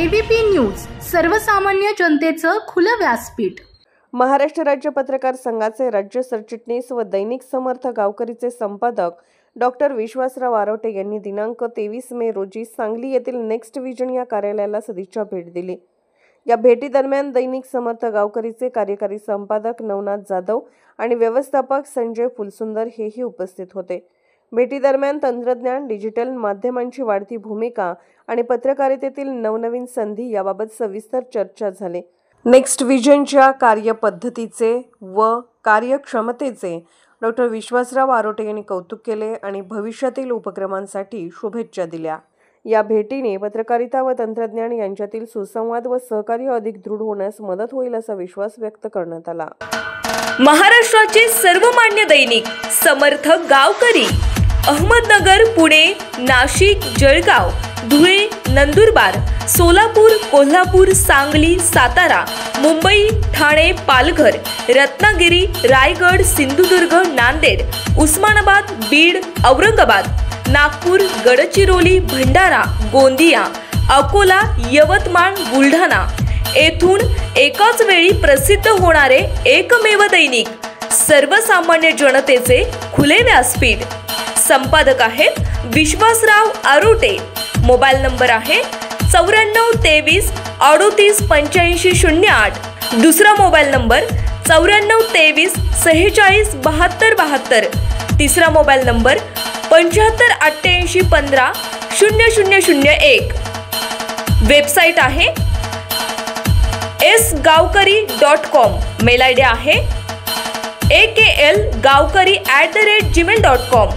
ABP news, सर्वसामान्य जनतेचं खुलं व्यासपीठ। महाराष्ट्र राज्य पत्रकार संघाचे राज्य सरचिटणीस व दैनिक समर्थ गावकरीचे संपादक डॉक्टर विश्वासराव आरोटे यांनी दिनांक 23 मे रोजी सांगली येथील नेक्स्ट विजन या कार्यालयाला सदिच्छा भेट दिली। या भेटीदरम्यान दैनिक समर्थ गावकरीचे कार्यकारी संपादक नवनाथ जाधव आणि व्यवस्थापक संजय फुलसुंदर हेही उपस्थित होते। भेटीदरम्यान तंत्रज्ञान, डिजिटल माध्यमांची वाढती भूमिका आणि पत्रकारितेतील नवनवीन संधी याबाबत सविस्तर चर्चा झाली। नेक्स्ट विजनच्या कार्यपद्धतीचे व कार्यक्षमतेचे डॉक्टर विश्वासराव आरोटे यांनी कौतुक केले आणि भविष्यातील उपक्रमांसाठी शुभेच्छा दिल्या। या भेटीने पत्रकारिता व तंत्रज्ञान यांच्यातील सुसंवाद व सहकार्य अधिक दृढ होण्यास मदत होईल असा विश्वास व्यक्त करण्यात आला। महाराष्ट्राचे सर्वमान्य दैनिक समर्थ गावकरी अहमदनगर, पुणे, नाशिक, जळगाव, धुळे, नंदुरबार, सोलापूर, कोल्हापूर, सांगली, सातारा, मुंबई, ठाणे, पालघर, रत्नागिरी, रायगड, सिंधुदुर्ग, नांदेड, उस्मानाबाद, बीड, औरंगाबाद, नागपूर, गडचिरोली, भंडारा, गोंदिया, अकोला, यवतमाळ, बुलढाणा येथून एकाच वेळी प्रसिद्ध होणारे एकमेव दैनिक, सर्वसामान्य जनतेचे खुले व्यासपीठ। संपादक आहेत विश्वासराव आरोटे। मोबाईल नंबर आहे 9423 38 85 08। दुसरा मोबाईल नंबर 9423 46 72 72। तिसरा मोबाईल नंबर 75 88 15 0001। वेबसाईट आहे sgavkari.com। मेल आयडी आहे aklgavkari@gmail.com।